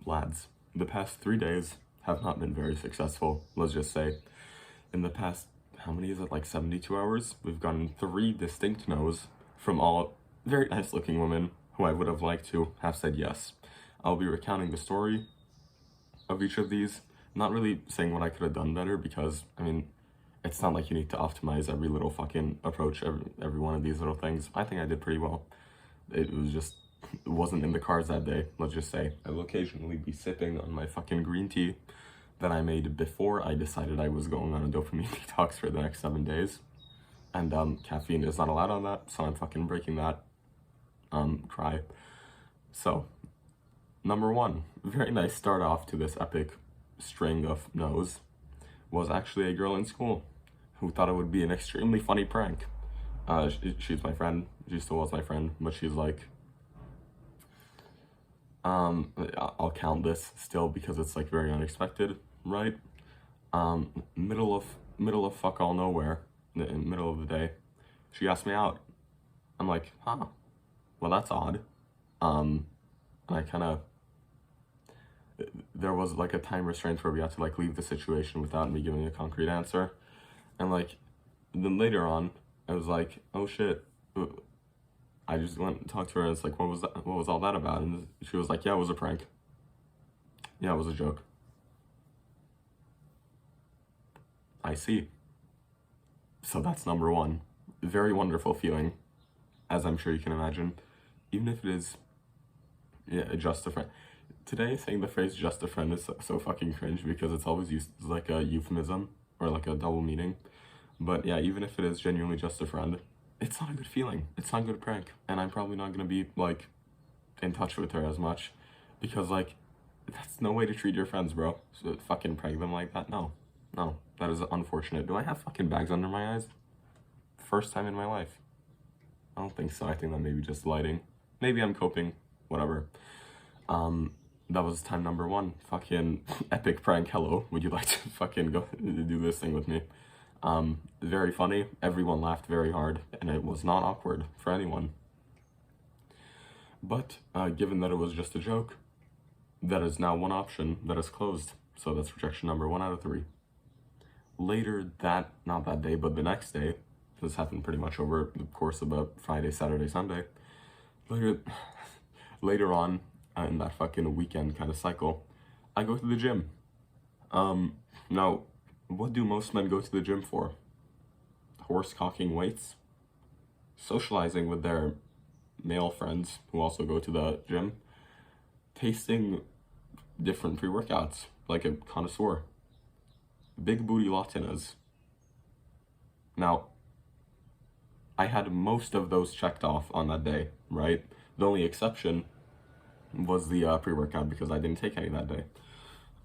Lads, the past 3 days have not been very successful, let's just say. In the past, how many is it, like 72 hours? We've gotten 3 distinct no's from all very nice looking women who I would have liked to have said yes. I'll be recounting the story of each of these, not really saying what I could have done better because, I mean, it's not like you need to optimize every little fucking approach, every one of these little things. I think I did pretty well. It was just, it wasn't in the cards that day, let's just say. I will occasionally be sipping on my fucking green tea that I made before I decided I was going on a dopamine detox for the next 7 days. And caffeine is not allowed on that, so I'm fucking breaking that. Cry. So, number 1, very nice start off to this epic string of no's, was actually a girl in school who thought it would be an extremely funny prank. She's my friend, she still was my friend, but she's like, I'll count this still because it's like very unexpected, right? Middle of fuck all nowhere, in the middle of the day, she asked me out. I'm like, huh, well that's odd. And I kind of, there was like a time restraint where we had to like leave the situation without me giving a concrete answer. And like, then later on, I was like, oh shit, I just went and talked to her and it's like, what was that? What was all that about? And she was like, yeah, it was a prank. Yeah, it was a joke. I see. So that's number 1. Very wonderful feeling, as I'm sure you can imagine. Even if it is, yeah, just a friend. Today, saying the phrase just a friend is so fucking cringe because it's always used as like a euphemism or like a double meaning. But yeah, even if it is genuinely just a friend, it's not a good feeling. It's not a good prank. And I'm probably not gonna be like in touch with her as much because like, that's no way to treat your friends, bro. So fucking prank them like that? No, that is unfortunate. Do I have fucking bags under my eyes? First time in my life. I don't think so. I think that maybe just lighting. Maybe I'm coping, whatever. That was time number 1. Fucking epic prank. Hello, would you like to fucking go do this thing with me? Very funny. Everyone laughed very hard, and it was not awkward for anyone. But given that it was just a joke, that is now one option that is closed. So that's rejection number 1 out of 3. Later not that day, but the next day, this happened pretty much over the course of a Friday, Saturday, Sunday. Later on, in that fucking weekend kind of cycle, I go to the gym. Now, what do most men go to the gym for? Horse cocking weights? Socializing with their male friends who also go to the gym? Tasting different pre-workouts, like a connoisseur. Big booty Latinas. Now, I had most of those checked off on that day, right? The only exception was the pre-workout because I didn't take any that day.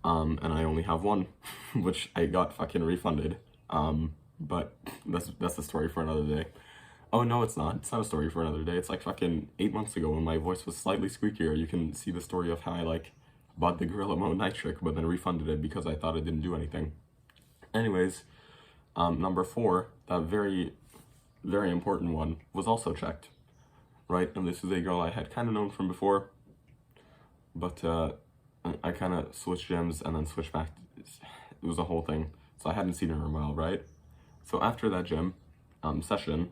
And I only have one, which I got fucking refunded. But that's a story for another day. Oh no, it's not. It's not a story for another day. It's like fucking 8 months ago when my voice was slightly squeakier. You can see the story of how I like bought the Gorilla Mode Night Trick, but then refunded it because I thought it didn't do anything. Anyways, number 4, that very, very important one, was also checked, right? And this is a girl I had kind of known from before, but I kind of switched gyms and then switched back. It was a whole thing. So I hadn't seen her in a while, right? So after that gym session,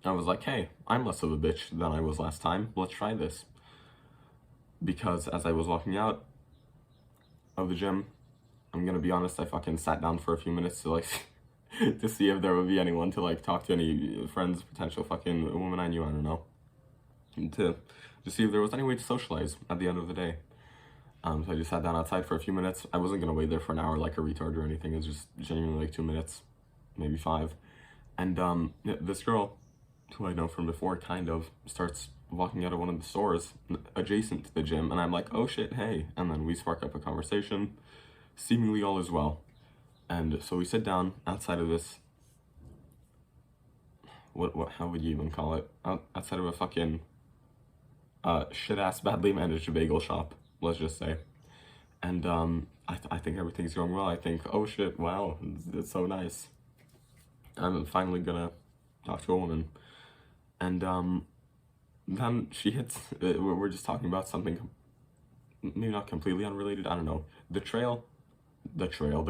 I was like, hey, I'm less of a bitch than I was last time. Let's try this. Because as I was walking out of the gym, I'm gonna be honest, I fucking sat down for a few minutes to like to see if there would be anyone to like talk to, any friends, potential fucking woman I knew, I don't know. To see if there was any way to socialize at the end of the day. So I just sat down outside for a few minutes. I wasn't gonna wait there for an hour like a retard or anything. It was just genuinely like 2 minutes, maybe 5. And this girl, who I know from before, kind of starts walking out of one of the stores adjacent to the gym, and I'm like, oh shit, hey. And then we spark up a conversation. Seemingly all is well. And so we sit down outside of this, how would you even call it? Outside of a fucking shit-ass, badly managed bagel shop, let's just say. And I think everything's going well. I think, oh shit, wow, it's so nice. I'm finally gonna talk to a woman. And then she hits, we're just talking about something maybe not completely unrelated, I don't know. The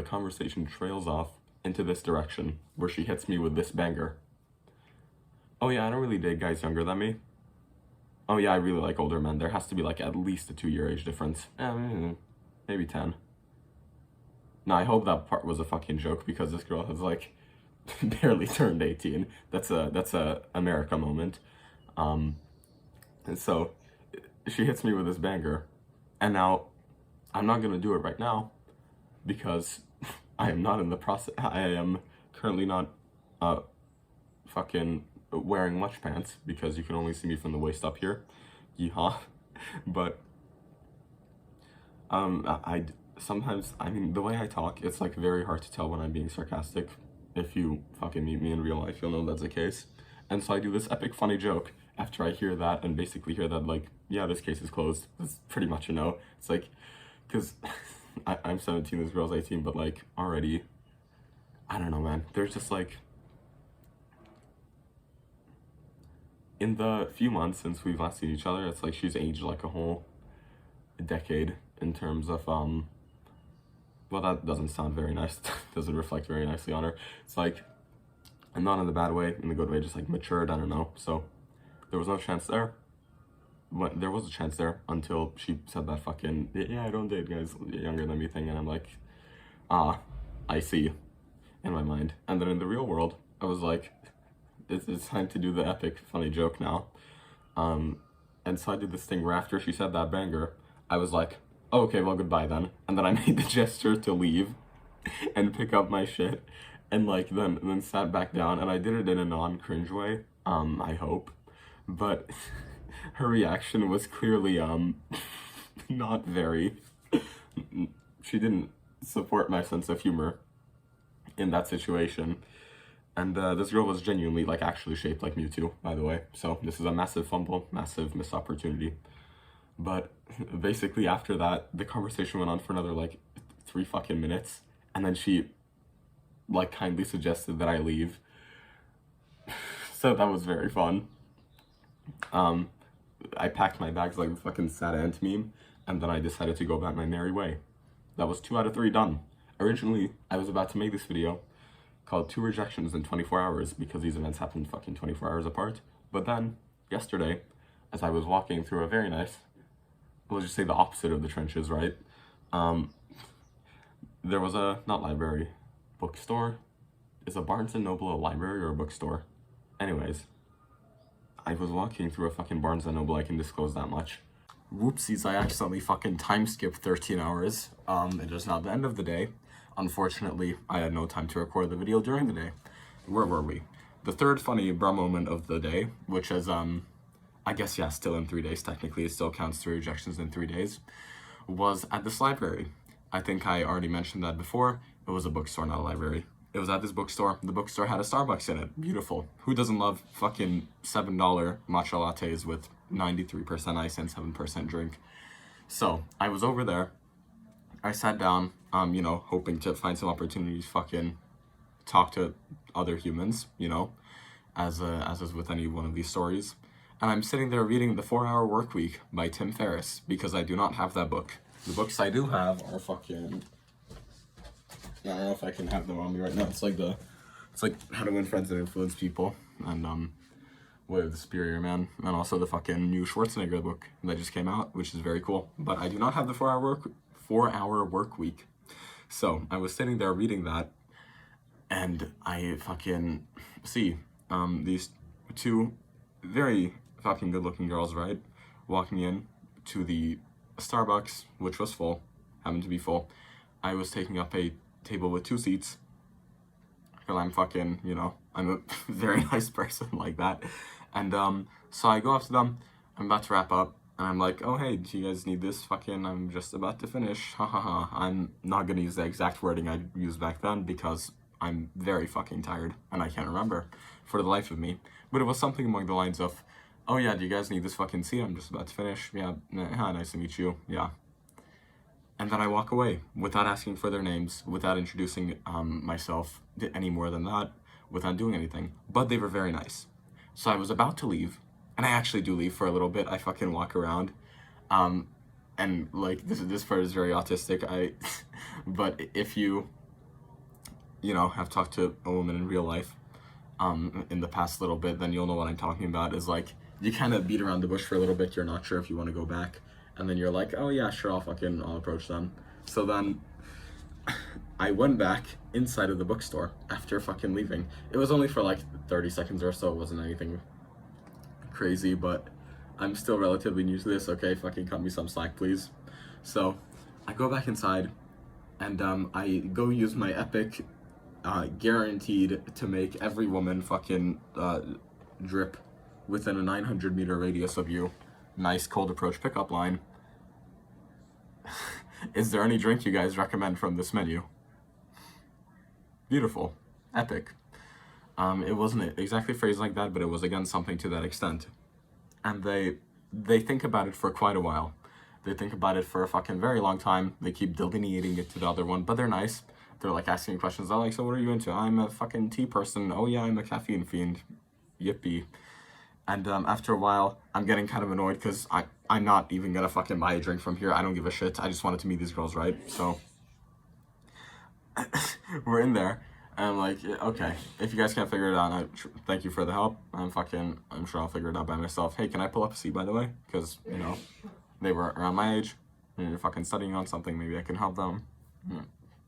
conversation trails off into this direction where she hits me with this banger. Oh yeah, I don't really date guys younger than me. Oh yeah, I really like older men. There has to be like at least a 2-year age difference. Maybe 10. No, I hope that part was a fucking joke because this girl has like barely turned 18. That's a America moment. And so she hits me with this banger, and now I'm not gonna do it right now because I am not in the process. I am currently not fucking wearing much pants because you can only see me from the waist up here. Yeehaw. But I sometimes, I mean, the way I talk, it's like very hard to tell when I'm being sarcastic. If you fucking meet me in real life, you'll know that's the case. And so I do this epic funny joke after I hear that and basically hear that, like, yeah, this case is closed. That's pretty much a no. It's like, because I'm 17, this girl's 18, but like already, I don't know, man. There's just like, in the few months since we've last seen each other, it's like she's aged like a whole decade in terms of, well, that doesn't sound very nice. Doesn't reflect very nicely on her. It's like, and not in the bad way, in the good way, just like matured, I don't know. So there was no chance there. But there was a chance there until she said that fucking, yeah, I don't date guys younger than me thing. And I'm like, I see, in my mind. And then in the real world, I was like, it's time to do the epic funny joke now. And so I did this thing where after she said that banger, I was like, oh, okay, well, goodbye then. And then I made the gesture to leave and pick up my shit and like then sat back down, and I did it in a non-cringe way, I hope. But her reaction was clearly not very, she didn't support my sense of humor in that situation. And this girl was genuinely, like, actually shaped like Mewtwo, by the way. So this is a massive fumble, massive missed opportunity. But basically after that, the conversation went on for another, like, 3 fucking minutes. And then she, like, kindly suggested that I leave. So that was very fun. I packed my bags like the fucking sad ant meme. And then I decided to go about my merry way. That was 2 out of 3 done. Originally, I was about to make this video called 2 rejections in 24 hours because these events happened fucking 24 hours apart. But then, yesterday, as I was walking through a very nice, let's just say the opposite of the trenches, right? There was a, not library, bookstore. Is a Barnes & Noble a library or a bookstore? Anyways, I was walking through a fucking Barnes & Noble, I can disclose that much. Whoopsies, I accidentally fucking time skipped 13 hours. It is now the end of the day. Unfortunately, I had no time to record the video during the day. Where were we? The third funny bra moment of the day, which is, I guess, yeah, still in 3 days, technically, it still counts 3 rejections in 3 days, was at this library. I think I already mentioned that before. It was a bookstore, not a library. It was at this bookstore. The bookstore had a Starbucks in it. Beautiful. Who doesn't love fucking $7 matcha lattes with 93% ice and 7% drink? So, I was over there. I sat down, you know, hoping to find some opportunities to fucking talk to other humans, you know, as is with any one of these stories. And I'm sitting there reading The 4-Hour Workweek by Tim Ferriss because I do not have that book. The books I do have are fucking, I don't know if I can have them on me right now. It's like How to Win Friends and Influence People, and Way of the Superior Man, and also the fucking new Schwarzenegger book that just came out, which is very cool. But I do not have the 4-Hour Workweek. So I was sitting there reading that, and I fucking see these 2 very fucking good-looking girls, right, walking in to the Starbucks, which was full, happened to be full. I was taking up a table with 2 seats, because I'm fucking, you know, I'm a very nice person like that. And so I go up to them, I'm about to wrap up, and I'm like, oh hey, do you guys need this? Fucking, I'm just about to finish, ha ha ha. I'm not gonna use the exact wording I used back then because I'm very fucking tired and I can't remember for the life of me. But it was something along the lines of, oh yeah, do you guys need this fucking seat? I'm just about to finish. Yeah, nice to meet you, yeah. And then I walk away without asking for their names, without introducing myself any more than that, without doing anything. But they were very nice. So I was about to leave, and I actually do leave for a little bit. I fucking walk around, and and like this part is very autistic. But if you know, have talked to a woman in real life, in the past little bit, then you'll know what I'm talking about. Is like, you kind of beat around the bush for a little bit. You're not sure if you want to go back, and then you're like, oh yeah, sure, I'll approach them. So then I went back inside of the bookstore after fucking leaving. It was only for like 30 seconds or so. It wasn't anything crazy, but I'm still relatively new to this. Okay, fucking cut me some slack, please. So I go back inside, and I go use my epic, guaranteed to make every woman fucking drip within a 900-meter radius of you. Nice cold approach pickup line. Is there any drink you guys recommend from this menu? Beautiful. Epic. It wasn't exactly phrased like that, but it was again something to that extent. And they think about it for quite a while. They think about it for a fucking very long time. They keep delineating it to the other one, but they're nice. They're like asking questions. They're like, so what are you into? I'm a fucking tea person. Oh yeah, I'm a caffeine fiend. Yippee. And after a while, I'm getting kind of annoyed because I'm not even gonna fucking buy a drink from here. I don't give a shit. I just wanted to meet these girls, right? So we're in there, and I'm like, okay, if you guys can't figure it out, thank you for the help. I'm sure I'll figure it out by myself. Hey, can I pull up a seat, by the way? Because, you know, they were around my age, and you're fucking studying on something. Maybe I can help them.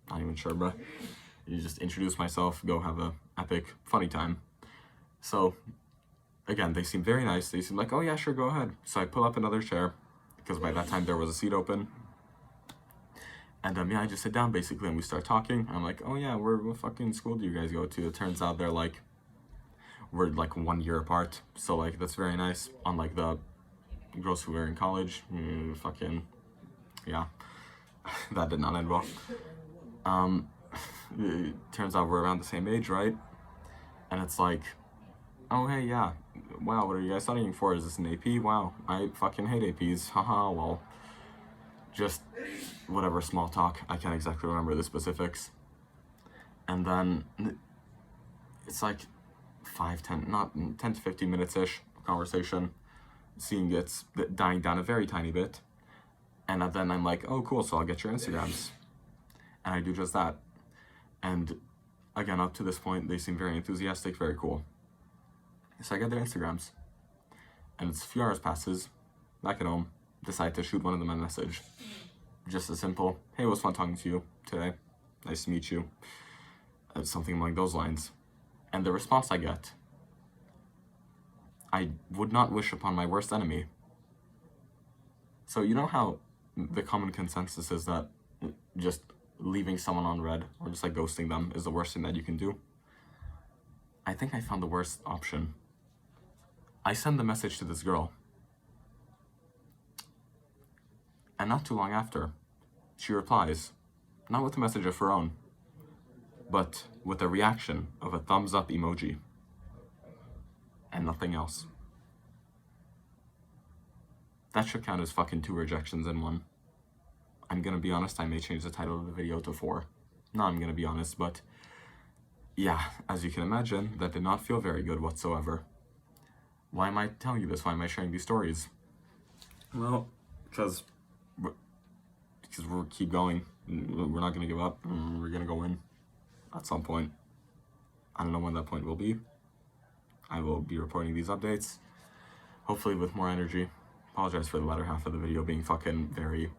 Not even sure, but you just introduce myself, go have a epic, funny time. So again, they seem very nice. They seem like, oh yeah, sure, go ahead. So I pull up another chair, because by that time there was a seat open. And yeah, I just sit down basically, and we start talking. I'm like, oh yeah, what fucking school do you guys go to? It turns out we're like 1 year apart. So like, that's very nice. Unlike the girls who were in college, fucking, yeah, that did not end well. It turns out we're around the same age, right? And it's like, oh hey, yeah, wow, what are you guys studying for? Is this an AP? Wow, I fucking hate APs. Haha, well, just whatever, small talk. I can't exactly remember the specifics. And then it's like 10 to 15 minutes-ish conversation. Scene gets dying down a very tiny bit. And then I'm like, oh cool, so I'll get your Instagrams. And I do just that. And again, up to this point, they seem very enthusiastic, very cool. So I get their Instagrams. And it's a few hours passes, back at home, decide to shoot one of them a message. Just a simple, hey, it was fun talking to you today. Nice to meet you. Something along those lines. And the response I get, I would not wish upon my worst enemy. So you know how the common consensus is that just leaving someone on read or just like ghosting them is the worst thing that you can do? I think I found the worst option. I send the message to this girl. And not too long after, she replies, not with a message of her own, but with a reaction of a thumbs up emoji. And nothing else. That should count as fucking 2 rejections in one. I'm gonna be honest, I may change the title of the video to 4. No, I'm gonna be honest, but yeah, as you can imagine, that did not feel very good whatsoever. Why am I telling you this? Why am I sharing these stories? Well, because we'll keep going. We're not gonna give up. We're gonna go in at some point. I don't know when that point will be. I will be reporting these updates, hopefully with more energy. Apologize for the latter half of the video being fucking very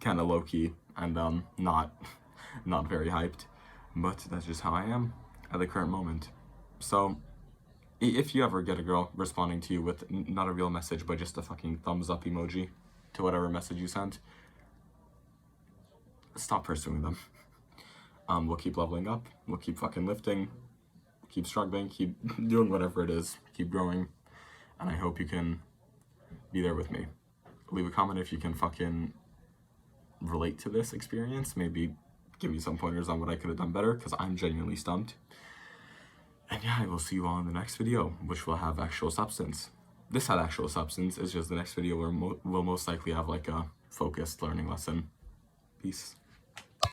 kind of low-key and not very hyped, but that's just how I am at the current moment. So if you ever get a girl responding to you with not a real message but just a fucking thumbs up emoji to whatever message you sent, stop pursuing them. We'll keep leveling up, we'll keep fucking lifting, keep struggling, keep doing whatever it is, keep growing, and I hope you can be there with me. Leave a comment if you can fucking relate to this experience. Maybe give me some pointers on what I could have done better, because I'm genuinely stumped. And yeah, I will see you all in the next video, which will have actual substance. This had actual substance, it's just the next video will most likely have like a focused learning lesson. Peace.